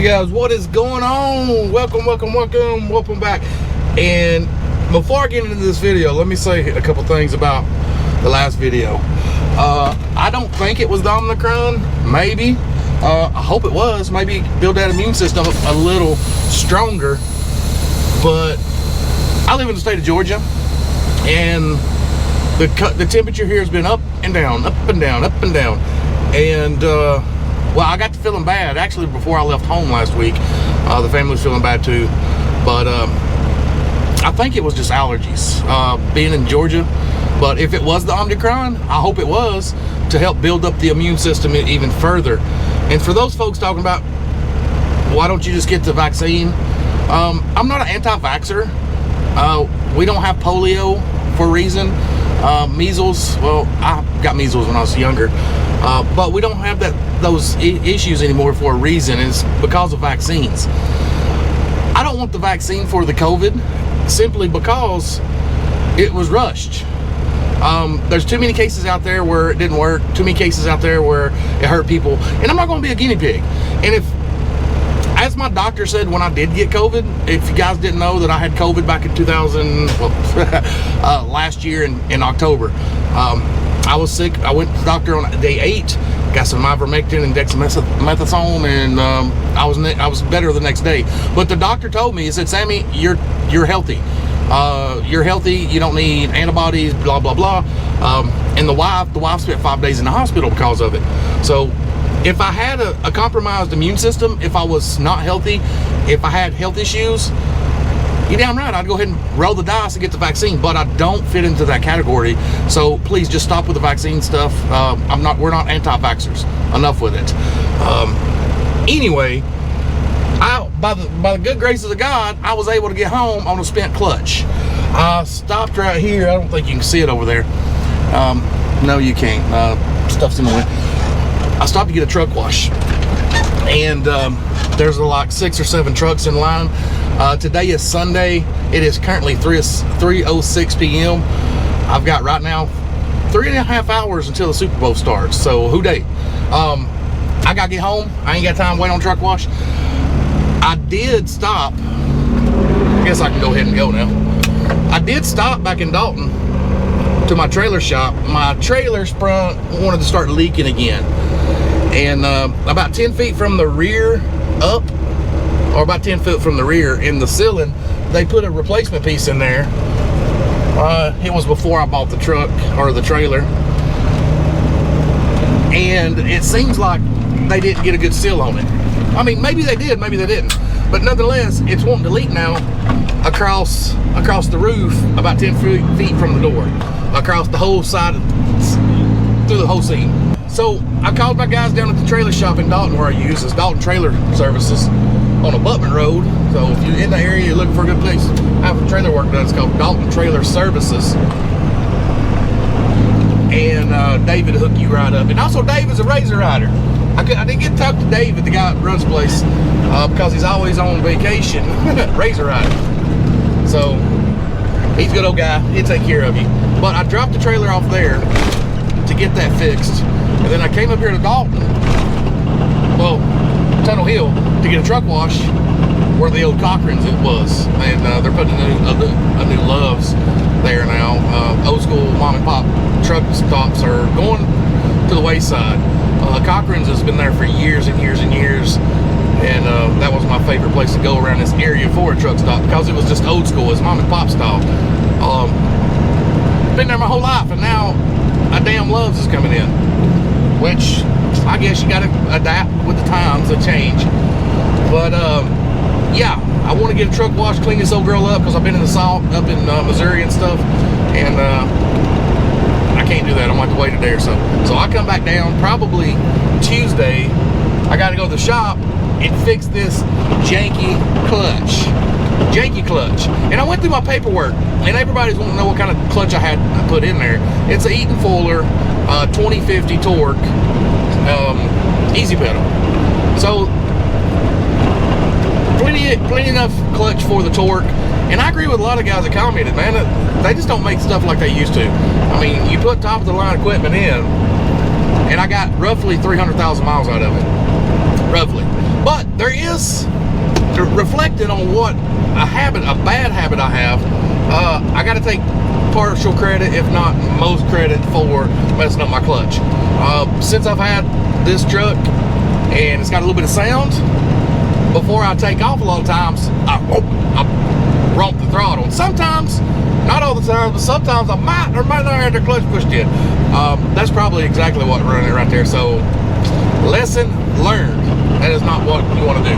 guys, what is going on? Welcome back. And before I get into this video, let me say a couple things about the last video. I don't think it was the Omicron. Maybe. I hope it was. Maybe build that immune system a little stronger. But I live in the state of Georgia, and the temperature here has been up and down, up and down, up and down. And well, I got to feeling bad actually before I left home last week. The family was feeling bad too, but I think it was just allergies being in Georgia. But if it was the Omicron, I hope it was to help build up the immune system even further. And for those folks talking about, why don't you just get the vaccine? I'm not an anti-vaxxer. We don't have polio for a reason. Measles, well, I got measles when I was younger, but we don't have those issues anymore for a reason, and it's because of vaccines. I don't want the vaccine for the COVID simply because it was rushed. There's too many cases out there where it didn't work, too many cases out there where it hurt people, and I'm not going to be a guinea pig. And if, as my doctor said when I did get COVID, if you guys didn't know that I had COVID back in 2000, well, last year in October, I was sick. I went to the doctor on day 8, got some ivermectin and dexamethasone, and I was better the next day. But the doctor told me, he said, Sammy, you're healthy. You're healthy. You don't need antibodies. Blah blah blah. And the wife spent 5 days in the hospital because of it. So if I had a compromised immune system, if I was not healthy, if I had health issues, you're damn right, I'd go ahead and roll the dice and get the vaccine. But I don't fit into that category, so please just stop with the vaccine stuff. We're not anti-vaxxers. Enough with it. Anyway, by the good graces of God, I was able to get home on a spent clutch. I stopped right here. I don't think you can see it over there. No, you can't. Stuff's in the way. I stopped to get a truck wash, and there's like 6 or 7 trucks in line. Today is Sunday. It is currently 3:06 p.m. I've got right now 3.5 hours until the Super Bowl starts, so who dey? I gotta get home. I ain't got time to wait on truck wash. I did stop. I guess I can go ahead and go now. I did stop back in Dalton to my trailer shop. My trailer front wanted to start leaking again. And about 10 feet from the rear up, or about 10 feet from the rear in the ceiling, they put a replacement piece in there. It was before I bought the truck or the trailer. And it seems like they didn't get a good seal on it. I mean, maybe they did, maybe they didn't. But nonetheless, it's wanting to leak now across the roof about 10 feet from the door, across the whole side, through the whole seam. So I called my guys down at the trailer shop in Dalton, where I use is Dalton Trailer Services on Abutment Road. So if you're in the area, you're looking for a good place to have trailer work done, it's called Dalton Trailer Services. And David will hook you right up. And also, Dave is a razor rider. I didn't get to talk to David, the guy that runs the place, because he's always on vacation, razor riding. So he's a good old guy. He'll take care of you. But I dropped the trailer off there to get that fixed, and then I came up here to Dalton, well, Tunnel Hill, to get a truck wash where the old Cochran's it was, and they're putting a new Love's there now. Old school mom and pop truck stops are going to the wayside. Cochran's has been there for years and years and years, and that was my favorite place to go around this area for a truck stop, because it was just old school. It's mom and pop style. Been there my whole life, and now a damn Love's is coming in, which I guess you got to adapt with the times, they change. But yeah, I want to get a truck wash, clean this old girl up, because I've been in the salt up in Missouri and stuff, and I can't do that. I'm going to have to wait a day or so. So I come back down probably Tuesday. I got to go to the shop and fix this janky clutch. And I went through my paperwork, and everybody's wanting to know what kind of clutch I put in there. It's a Eaton Fuller 2050 torque easy pedal. So plenty enough clutch for the torque. And I agree with a lot of guys that commented, man, they just don't make stuff like they used to. I mean, you put top of the line equipment in, and I got roughly 300,000 miles out of it. Roughly. But there is, reflecting on what a bad habit I have, I got to take partial credit, if not most credit, for messing up my clutch. Since I've had this truck and it's got a little bit of sound, before I take off a lot of times, I romp the throttle. Sometimes, not all the time, but sometimes I might or might not have the clutch pushed in. That's probably exactly what running it right there. So, lesson learned. That is not what you want to do.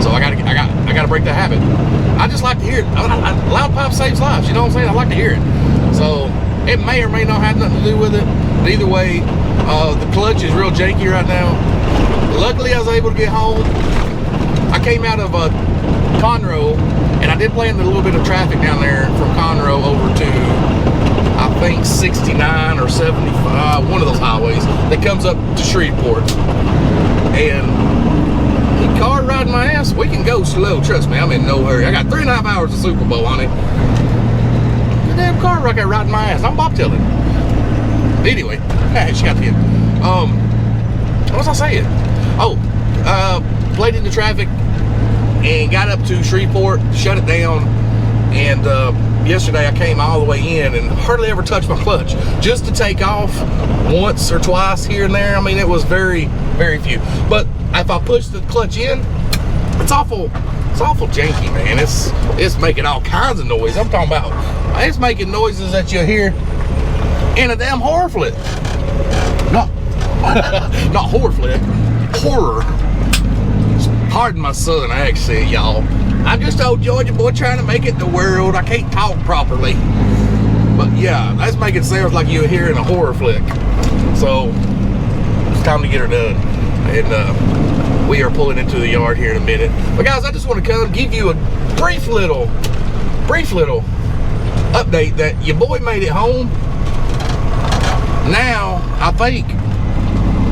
So I gotta break that habit. I just like to hear it. Loud pipe saves lives. You know what I'm saying? I like to hear it. So it may or may not have nothing to do with it. But either way, the clutch is real janky right now. Luckily, I was able to get home. I came out of Conroe, and I did play in a little bit of traffic down there from Conroe over to, I think, 69 or 75, one of those highways that comes up to Shreveport. And the car riding my ass, we can go slow, trust me, I'm in no hurry. I got 3.5 hours of Super Bowl, honey. The damn car right there riding my ass, I'm bobtailing. Anyway, she got the hit. What was I saying? Oh, played into traffic and got up to Shreveport, shut it down, and yesterday I came all the way in and hardly ever touched my clutch. Just to take off once or twice here and there. I mean, it was very, very few. But if I push the clutch in, it's awful janky, man. It's making all kinds of noise. I'm talking about, it's making noises that you hear in a damn horror flick. Not horror flick, horror. Pardon my southern accent, y'all. I'm just old Georgia boy trying to make it in the world. I can't talk properly. But yeah, that's making sounds like you're hearing a horror flick. So, it's time to get her done. And we are pulling into the yard here in a minute. But guys, I just want to come give you a brief little update that your boy made it home. Now, I think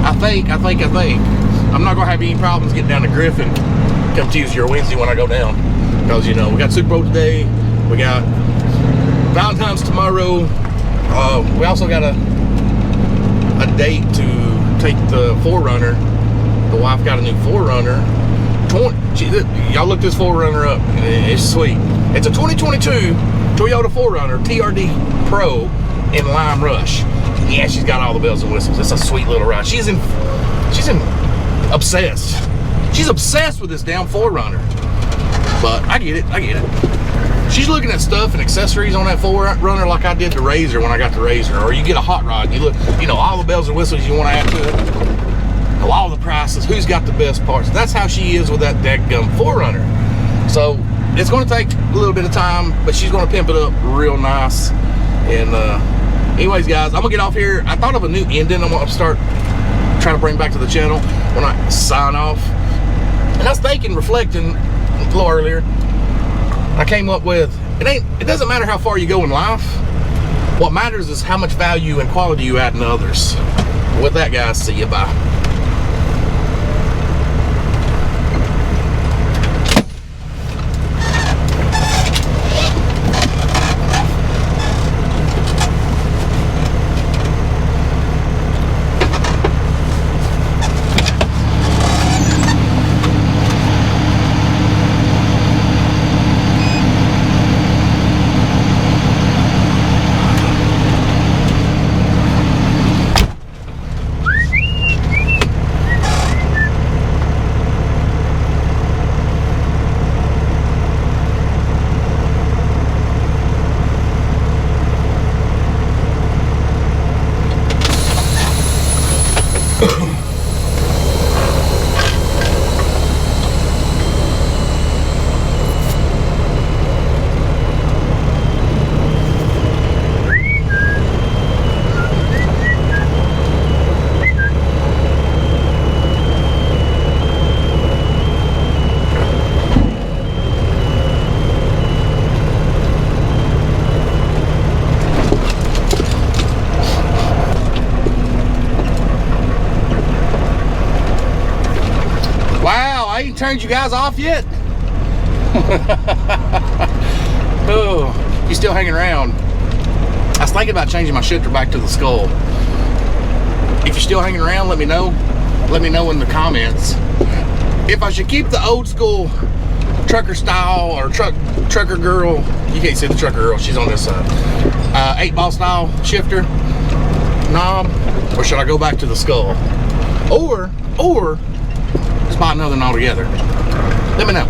I'm not gonna have any problems getting down to Griffin come Tuesday or Wednesday when I go down, because you know we got Super Bowl today, we got Valentine's tomorrow, we also got a date to take the 4Runner. The wife got a new 4Runner. Y'all look this 4Runner up, it's sweet. It's a 2022 Toyota 4Runner TRD Pro in Lime Rush. Yeah, she's got all the bells and whistles. It's a sweet little ride. She's obsessed. She's obsessed with this damn 4Runner. But I get it. She's looking at stuff and accessories on that 4Runner like I did the Razor when I got the Razor. Or you get a hot rod and you look, you know, all the bells and whistles you want to add to it. All the prices, who's got the best parts. That's how she is with that dadgum 4Runner. So it's going to take a little bit of time, but she's going to pimp it up real nice. And anyways, guys, I'm gonna get off here. I thought of a new ending I'm gonna start trying to bring back to the channel when I sign off. And I was thinking, reflecting a little earlier, I came up with, it doesn't matter how far you go in life. What matters is how much value and quality you add in others. With that, guys, see you, bye. Turned you guys off yet? Oh, you still hanging around? I was thinking about changing my shifter back to the Skull. If you're still hanging around, let me know. Let me know in the comments. if I should keep the old school trucker style or trucker girl, you can't see the trucker girl, she's on this side, 8-ball style shifter knob, or should I go back to the skull, or just buy another one altogether? Let me know.